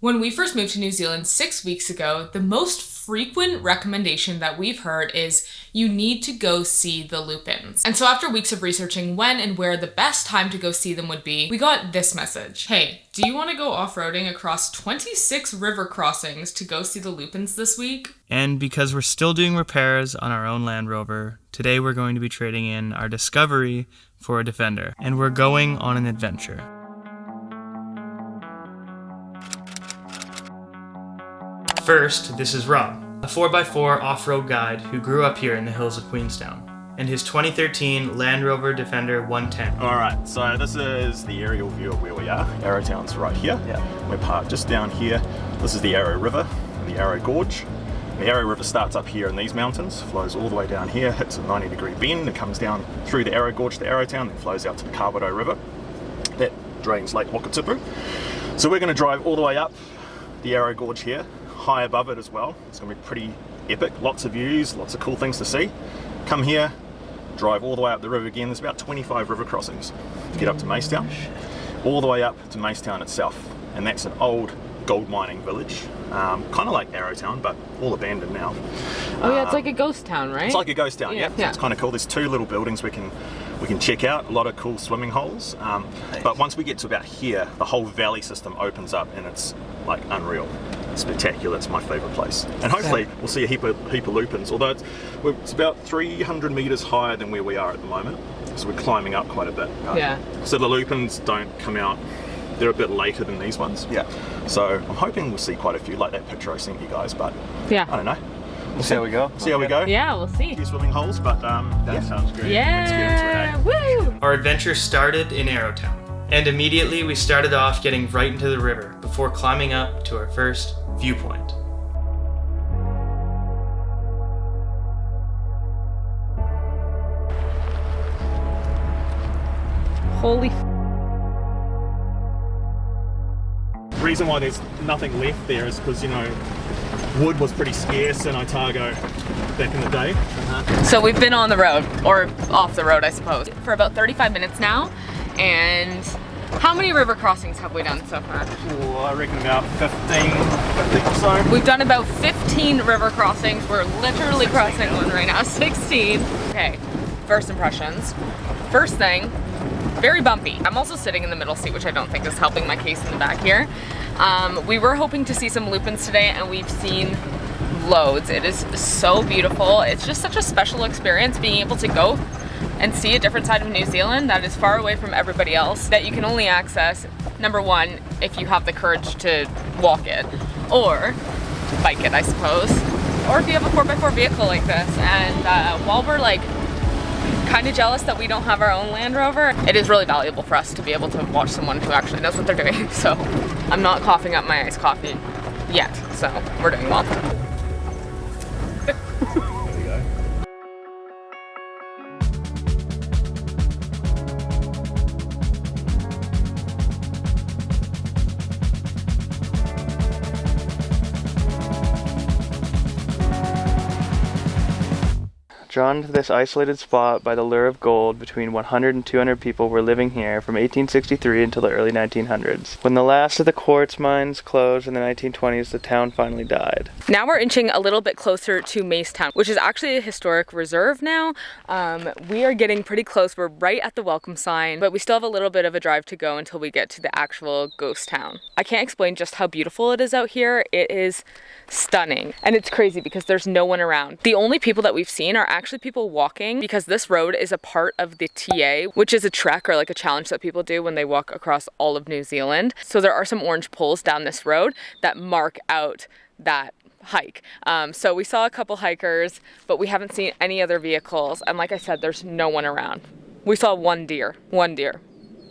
When we first moved to New Zealand 6 weeks ago, the most frequent recommendation that we've heard is you need to go see the Lupins. And so after weeks of researching when and where the best time to go see them would be, we got this message. Hey, do you want to go off-roading across 26 river crossings to go see the Lupins this week? And because we're still doing repairs on our own Land Rover, today we're going to be trading in our Discovery for a Defender. And we're going on an adventure. First, this is Rob, a 4x4 off-road guide who grew up here in the hills of Queenstown, and his 2013 Land Rover Defender 110. Alright, so this is the aerial view of where we are. Arrowtown's right here. Yeah. We're parked just down here. This is the Arrow River, and the Arrow Gorge. The Arrow River starts up here in these mountains, flows all the way down here, hits a 90-degree bend, and comes down through the Arrow Gorge to Arrowtown, and flows out to the Cambodia River. That drains Lake Wakatipu. So we're going to drive all the way up the Arrow Gorge here, high above it as well. It's going to be pretty epic, lots of views, lots of cool things to see. Come here, drive all the way up the river again. There's about 25 river crossings to get up to Macetown, all the way up to Macetown itself, and that's an old gold mining village, kind of like Arrowtown, but all abandoned now. Oh yeah, it's like a ghost town, right? It's like a ghost town, yeah. Yeah. It's kind of cool. There's two little buildings we can check out, a lot of cool swimming holes, but once we get to about here, the whole valley system opens up and it's like unreal. Spectacular. It's my favourite place, and hopefully we'll see a heap of lupins, although it's about 300 metres higher than where we are at the moment, so we're climbing up quite a bit. Yeah. So the lupins don't come out, they're a bit later than these ones. Yeah. So I'm hoping we'll see quite a few, like that picture I sent you guys, but yeah, I don't know. We'll see how we go. See how we go. Yeah, we'll see. A few swimming holes, but That sounds great. Yeah, woo! Our adventure started in Arrowtown, and immediately we started off getting right into the river before climbing up to our first viewpoint. Holy The reason why there's nothing left there is because, you know, wood was pretty scarce in Otago back in the day. So we've been on the road, or off the road I suppose, for about 35 minutes now, and how many river crossings have we done so far? Well, I reckon about 15 or so. We've done about 15 river crossings. We're literally crossing one right now, 16. Okay, first impressions. First thing, very bumpy. I'm also sitting in the middle seat, which I don't think is helping my case in the back here. We were hoping to see some lupins today, and we've seen loads. It is so beautiful. It's just such a special experience being able to go and see a different side of New Zealand that is far away from everybody else, that you can only access, number one, if you have the courage to walk it, or bike it, I suppose, or if you have a 4x4 vehicle like this. And while we're like kind of jealous that we don't have our own Land Rover, it is really valuable for us to be able to watch someone who actually knows what they're doing. So I'm not coughing up my iced coffee yet, so we're doing well. Drawn to this isolated spot by the lure of gold, between 100 and 200 people were living here from 1863 until the early 1900s. When the last of the quartz mines closed in the 1920s, the town finally died. Now we're inching a little bit closer to Macetown, which is actually a historic reserve now. We are getting pretty close. We're right at the welcome sign, but we still have a little bit of a drive to go until we get to the actual ghost town. I can't explain just how beautiful it is out here. It is stunning, and it's crazy because there's no one around. The only people that we've seen are actually people walking, because this road is a part of the TA, which is a trek or like a challenge that people do when they walk across all of New Zealand. So there are some orange poles down this road that mark out that hike. So we saw a couple hikers, but we haven't seen any other vehicles, and like I said, there's no one around. We saw one deer,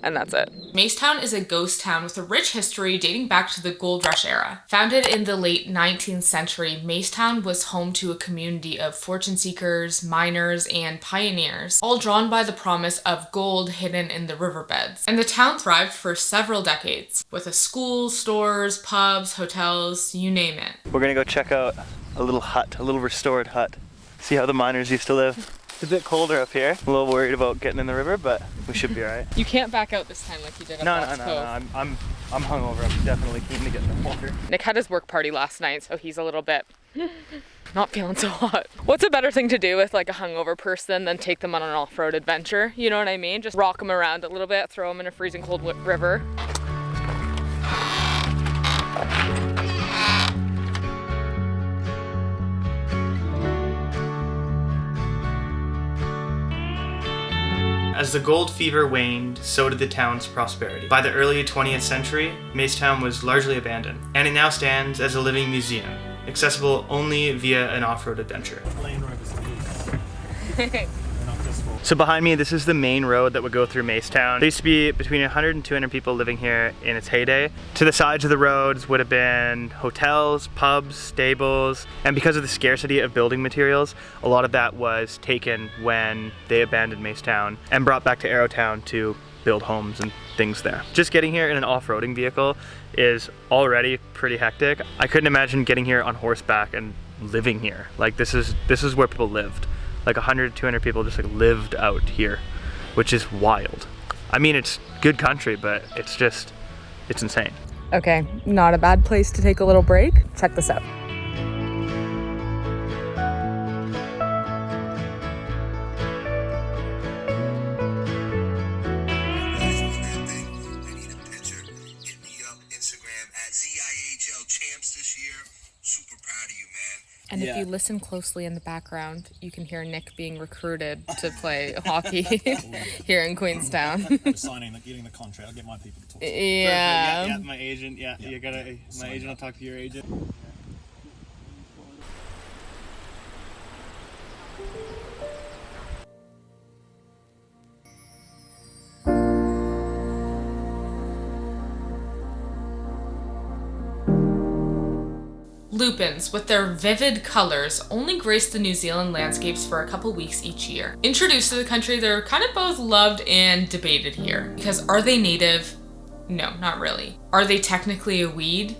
and that's it. Macetown is a ghost town with a rich history dating back to the gold rush era. Founded in the late 19th century, Macetown was home to a community of fortune seekers, miners, and pioneers, all drawn by the promise of gold hidden in the riverbeds. And the town thrived for several decades, with a school, stores, pubs, hotels, you name it. We're gonna go check out a little hut, a little restored hut. See how the miners used to live. It's a bit colder up here. I'm a little worried about getting in the river, but we should be alright. You can't back out this time like you did at No. I'm I'm hungover. I'm definitely keen to get in the water. Nick had his work party last night, so he's a little bit not feeling so hot. What's a better thing to do with like a hungover person than take them on an off-road adventure? You know what I mean? Just rock them around a little bit, throw them in a freezing cold river. As the gold fever waned, so did the town's prosperity. By the early 20th century, Macetown was largely abandoned, and it now stands as a living museum, accessible only via an off-road adventure. Land Rover's So behind me, this is the main road that would go through Macetown. There used to be between 100 and 200 people living here in its heyday. To the sides of the roads would have been hotels, pubs, stables, and because of the scarcity of building materials, a lot of that was taken when they abandoned Macetown and brought back to Arrowtown to build homes and things there. Just getting here in an off-roading vehicle is already pretty hectic. I couldn't imagine getting here on horseback and living here. Like this is where people lived. Like 100, 200 people just like lived out here, which is wild. I mean, it's good country, but it's insane. Okay, not a bad place to take a little break. Check this out. And if you listen closely in the background, you can hear Nick being recruited to play hockey here in Queenstown. Getting the contract. I'll get my people to talk to you. Yeah. Yeah, my agent. Yeah, you gotta. My agent will talk to your agent. Lupins, with their vivid colors, only grace the New Zealand landscapes for a couple weeks each year. Introduced to the country, they're kind of both loved and debated here. Because are they native? No, not really. Are they technically a weed?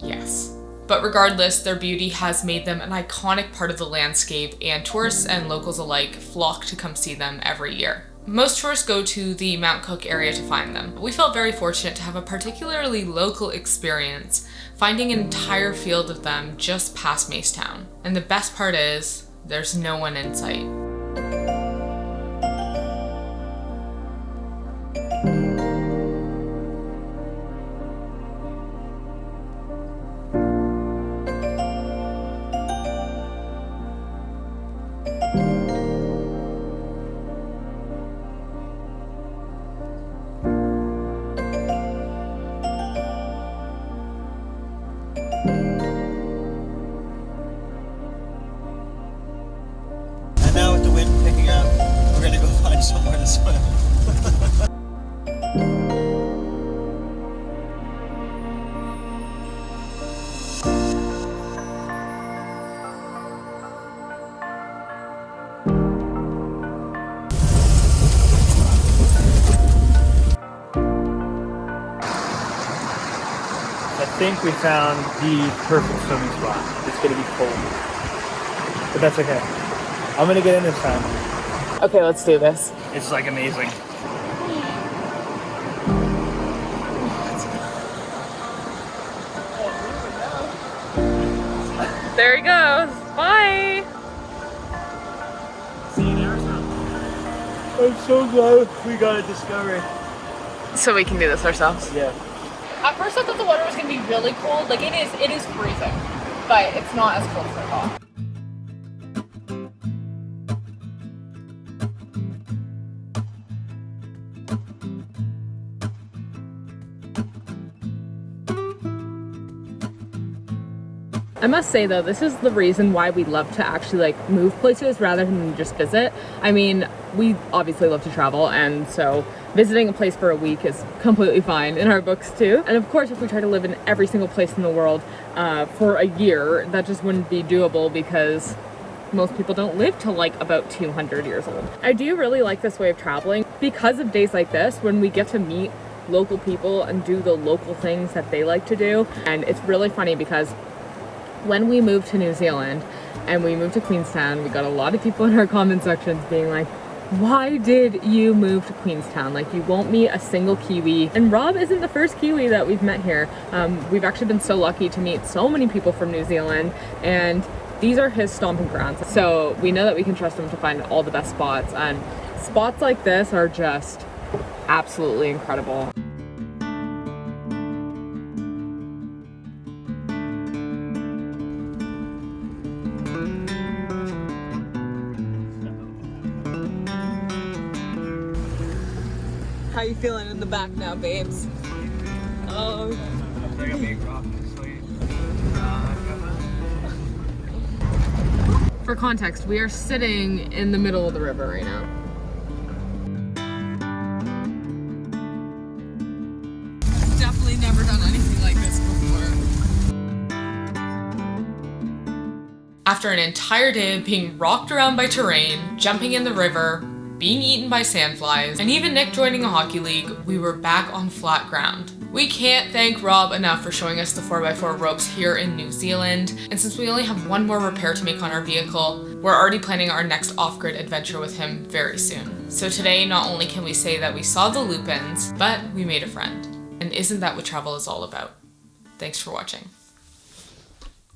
Yes. But regardless, their beauty has made them an iconic part of the landscape, and tourists and locals alike flock to come see them every year. Most tourists go to the Mount Cook area to find them. We felt very fortunate to have a particularly local experience, finding an entire field of them just past Macetown. And the best part is, there's no one in sight. Somewhere to swim. I think we found the perfect swimming spot. It's gonna be cold, but that's okay. I'm gonna get in this time. Okay, let's do this. It's like amazing. There he goes. Bye. See you in Arrowtown. I'm so glad we got a Discovery. So we can do this ourselves. Yeah. At first I thought the water was gonna be really cold. Like it is freezing, but it's not as cold as I thought. I must say though, this is the reason why we love to actually like move places rather than just visit. I mean, we obviously love to travel, and so visiting a place for a week is completely fine in our books too. And of course, if we try to live in every single place in the world for a year, that just wouldn't be doable because most people don't live till like about 200 years old. I do really like this way of traveling because of days like this when we get to meet local people and do the local things that they like to do. And it's really funny because when we moved to New Zealand and we moved to Queenstown, we got a lot of people in our comment sections being like, Why did you move to Queenstown? Like, you won't meet a single Kiwi. And Rob isn't the first Kiwi that we've met here. We've actually been so lucky to meet so many people from New Zealand, and these are his stomping grounds. So we know that we can trust him to find all the best spots, and spots like this are just absolutely incredible. How you feeling in the back now, babes? Oh. For context, we are sitting in the middle of the river right now. Definitely never done anything like this before. After an entire day of being rocked around by terrain, jumping in the river, being eaten by sandflies, and even Nick joining a hockey league, we were back on flat ground. We can't thank Rob enough for showing us the 4x4 ropes here in New Zealand, and since we only have one more repair to make on our vehicle, we're already planning our next off-grid adventure with him very soon. So today, not only can we say that we saw the Lupins, but we made a friend. And isn't that what travel is all about? Thanks for watching.